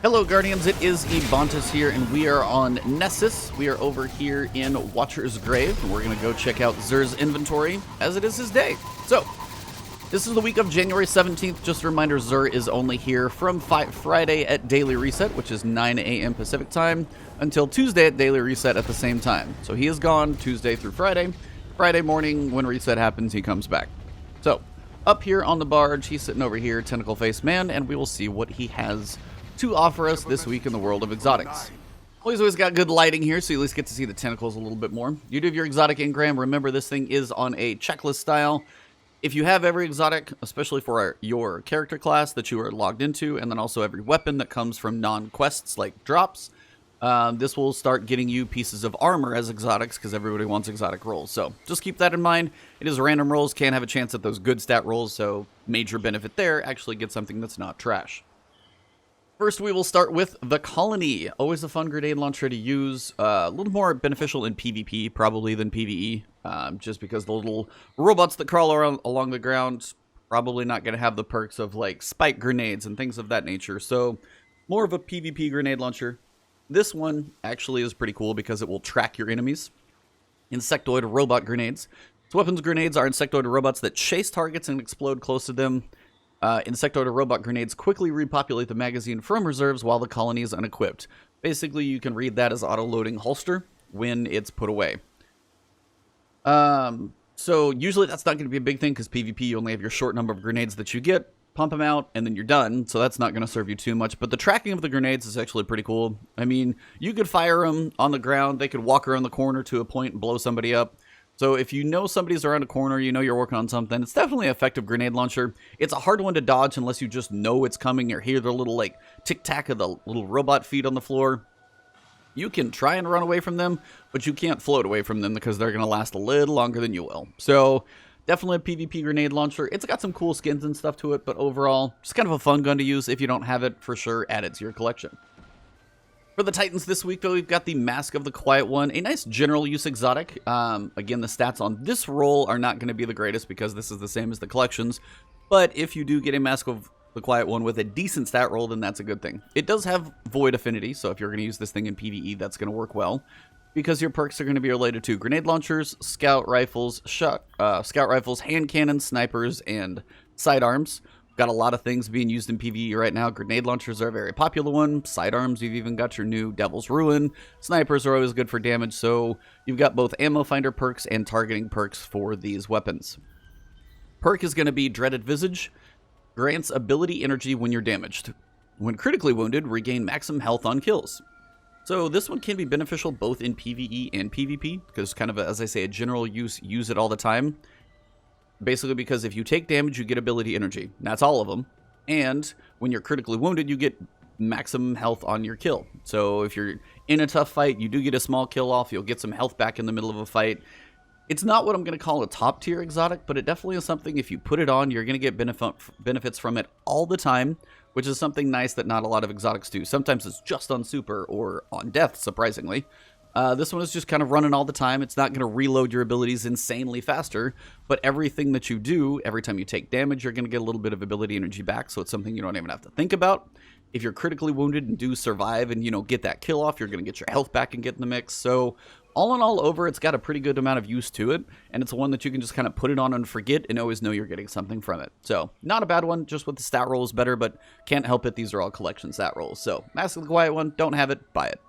Hello Guardians, it is Ebontis here, and we are on Nessus. We are over here in Watcher's Grave, and we're going to go check out Xur's inventory, as it is his day. So, this is the week of January 17th. Just a reminder, Xur is only here from Friday at Daily Reset, which is 9 a.m. Pacific Time, until Tuesday at Daily Reset at the same time. So he is gone Tuesday through Friday. Friday morning, when Reset happens, he comes back. So, up here on the barge, he's sitting over here, Tentacle Face Man, and we will see what he has to offer us this week in the world of exotics. Well, he's always got good lighting here, so you at least get to see the tentacles a little bit more. You do have your exotic engram. Remember, this thing is on a checklist style. If you have every exotic, especially for your character class that you are logged into, and then also every weapon that comes from non-quests like drops, this will start getting you pieces of armor as exotics, because everybody wants exotic rolls. So just keep that in mind. It is random rolls, can't have a chance at those good stat rolls, so major benefit there. Actually get something that's not trash. First, we will start with the Colony. Always a fun grenade launcher to use. A little more beneficial in PvP, probably, than PvE. Just because the little robots that crawl around along the ground, probably not going to have the perks of, like, spike grenades and things of that nature. So, more of a PvP grenade launcher. This one actually is pretty cool because it will track your enemies. Insectoid robot grenades. So weapons grenades are insectoid robots that chase targets and explode close to them. Insectoid robot grenades quickly repopulate the magazine from reserves while the colony is unequipped. Basically, you can read that as auto-loading holster when it's put away. So usually that's not going to be a big thing because PvP, you only have your short number of grenades that you get, pump them out, and then you're done. So that's not going to serve you too much. But the tracking of the grenades is actually pretty cool. I mean, you could fire them on the ground. They could walk around the corner to a point and blow somebody up. So if you know somebody's around a corner, you know you're working on something, it's definitely an effective grenade launcher. It's a hard one to dodge unless you just know it's coming or hear the little, like, tic-tac of the little robot feet on the floor. You can try and run away from them, but you can't float away from them because they're going to last a little longer than you will. So definitely a PvP grenade launcher. It's got some cool skins and stuff to it, but overall, just kind of a fun gun to use. If you don't have it, for sure, add it to your collection. For the Titans this week, though, we've got the Mask of the Quiet One, a nice general use exotic. Again, the stats on this roll are not going to be the greatest because this is the same as the collections. But if you do get a Mask of the Quiet One with a decent stat roll, then that's a good thing. It does have Void Affinity, so if you're going to use this thing in PvE, that's going to work well. Because your perks are going to be related to grenade launchers, scout rifles, hand cannons, snipers, and sidearms. Got a lot of things being used in PvE right now. Grenade launchers are a very popular one. Sidearms, you've even got your new Devil's Ruin. Snipers are always good for damage, so you've got both ammo finder perks and targeting perks for these weapons. Perk is going to be Dreaded Visage. Grants ability energy when you're damaged. When critically wounded, regain maximum health on kills. So this one can be beneficial both in PvE and PvP, because kind of, as I say, a general use it all the time. Basically because if you take damage, you get ability energy. That's all of them. And when you're critically wounded, you get maximum health on your kill. So if you're in a tough fight, you do get a small kill off. You'll get some health back in the middle of a fight. It's not what I'm going to call a top tier exotic, but it definitely is something if you put it on, you're going to get benefits from it all the time, which is something nice that not a lot of exotics do. Sometimes it's just on super or on death, surprisingly. This one is just kind of running all the time. It's not going to reload your abilities insanely faster, but everything that you do, every time you take damage, you're going to get a little bit of ability energy back, so it's something you don't even have to think about. If you're critically wounded and do survive and, you know, get that kill off, you're going to get your health back and get in the mix. So all in all over, it's got a pretty good amount of use to it, and it's one that you can just kind of put it on and forget and always know you're getting something from it. So not a bad one, just with the stat rolls better, but can't help it. These are all collection stat rolls. So Mask of the Quiet One, don't have it, buy it.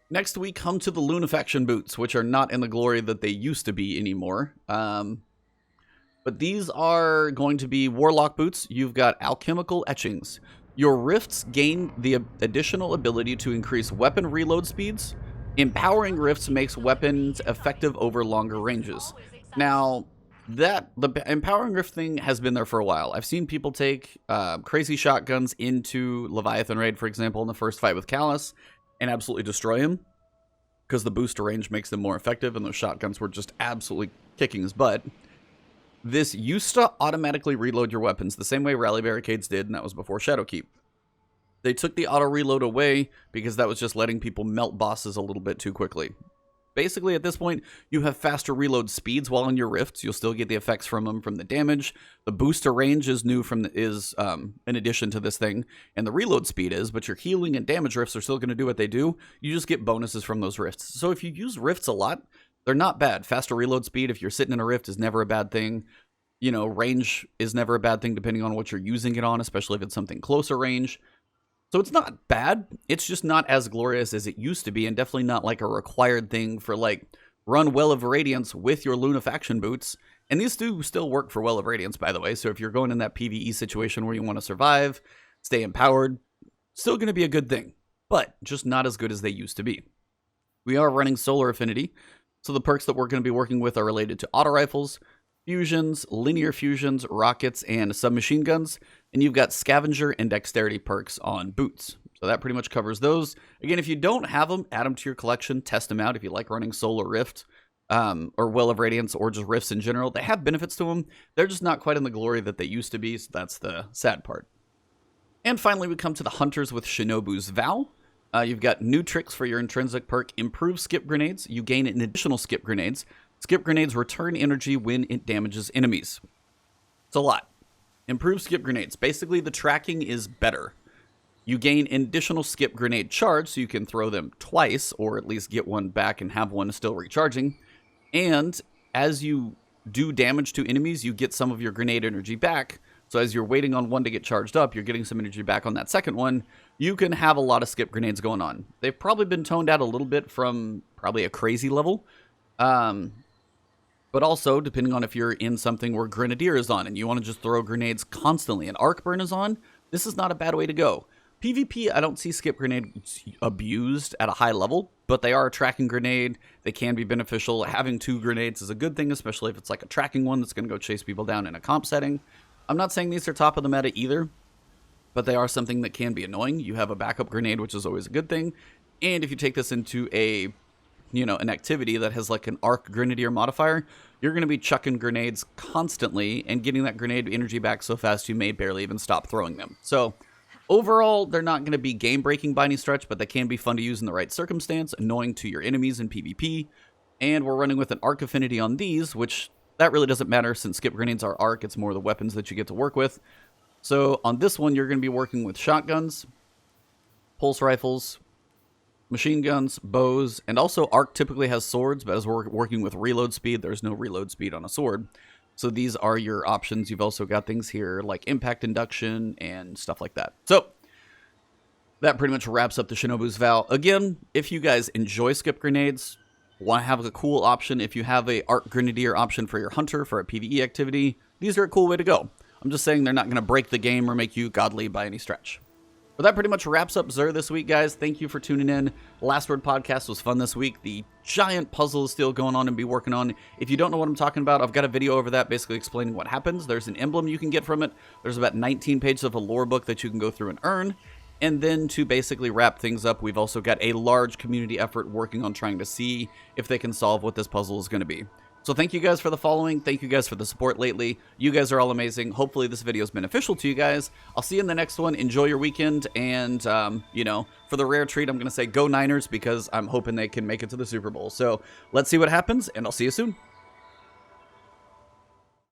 Next, we come to the Lunafaction boots, which are not in the glory that they used to be anymore. But these are going to be Warlock boots. You've got alchemical etchings. Your rifts gain the additional ability to increase weapon reload speeds. Empowering rifts makes weapons effective over longer ranges. Now, the empowering rift thing has been there for a while. I've seen people take crazy shotguns into Leviathan Raid, for example, in the first fight with Callus, and absolutely destroy him, because the booster range makes them more effective, and those shotguns were just absolutely kicking his butt. This used to automatically reload your weapons the same way Rally Barricades did, and that was before Shadowkeep. They took the auto reload away because that was just letting people melt bosses a little bit too quickly. basically at this point, you have faster reload speeds while in your rifts. You'll still get the effects from them from the damage. The booster range is new in addition to this thing, and the reload speed is, but your healing and damage rifts are still going to do what they do. You just get bonuses from those rifts. So if you use rifts a lot, they're not bad. Faster reload speed, if you're sitting in a rift, is never a bad thing. You know, range is never a bad thing depending on what you're using it on, especially if it's something closer range. So it's not bad. It's just not as glorious as it used to be, and definitely not like a required thing for like run Well of Radiance with your Lunafaction boots. And these do still work for Well of Radiance, by the way. So if you're going in that PvE situation where you want to survive, stay empowered, still going to be a good thing, but just not as good as they used to be. We are running Solar Affinity. So the perks that we're going to be working with are related to auto rifles, fusions, linear fusions, rockets, and submachine guns. And you've got scavenger and dexterity perks on boots. So that pretty much covers those. Again, if you don't have them, add them to your collection, test them out if you like running Solar Rift, or Well of Radiance, or just rifts in general. They have benefits to them. They're just not quite in the glory that they used to be, so that's the sad part. And finally, we come to the Hunters with Shinobu's Vow. You've got new tricks for your intrinsic perk, Improve Skip Grenades. You gain an additional Skip Grenades. Skip Grenades return energy when it damages enemies. It's a lot. Improve Skip Grenades. Basically, the tracking is better. You gain an additional Skip Grenade charge, so you can throw them twice, or at least get one back and have one still recharging. And as you do damage to enemies, you get some of your grenade energy back. So as you're waiting on one to get charged up, you're getting some energy back on that second one. You can have a lot of Skip Grenades going on. They've probably been toned out a little bit from probably a crazy level. But also, depending on if you're in something where Grenadier is on and you want to just throw grenades constantly and Arc Burn is on, this is not a bad way to go. PvP, I don't see Skip Grenades abused at a high level, but they are a tracking grenade. They can be beneficial. Having 2 grenades is a good thing, especially if it's like a tracking one that's going to go chase people down in a comp setting. I'm not saying these are top of the meta either, but they are something that can be annoying. You have a backup grenade, which is always a good thing. And if you take this into an activity that has like an Arc Grenadier modifier, you're going to be chucking grenades constantly and getting that grenade energy back so fast you may barely even stop throwing them. So overall, they're not going to be game-breaking by any stretch, but they can be fun to use in the right circumstance, annoying to your enemies in PvP. And we're running with an Arc Affinity on these, which that really doesn't matter since Skip Grenades are Arc. It's more the weapons that you get to work with. So on this one, you're going to be working with shotguns, pulse rifles, machine guns, bows, and also Arc typically has swords, but as we're working with reload speed, there's no reload speed on a sword. So these are your options. You've also got things here like impact induction and stuff like that. So that pretty much wraps up the Shinobu's Vow. Again, if you guys enjoy Skip Grenades, want to have a cool option, if you have a Arc Grenadier option for your Hunter for a PvE activity, these are a cool way to go. I'm just saying they're not going to break the game or make you godly by any stretch. But that pretty much wraps up Xur this week, guys. Thank you for tuning in. Last Word Podcast was fun this week. The giant puzzle is still going on and be working on. If you don't know what I'm talking about, I've got a video over that basically explaining what happens. There's an emblem you can get from it. There's about 19 pages of a lore book that you can go through and earn. And then to basically wrap things up, we've also got a large community effort working on trying to see if they can solve what this puzzle is going to be. So thank you guys for the following. Thank you guys for the support lately. You guys are all amazing. Hopefully this video is beneficial to you guys. I'll see you in the next one. Enjoy your weekend. And, for the rare treat, I'm going to say go Niners because I'm hoping they can make it to the Super Bowl. So let's see what happens, and I'll see you soon.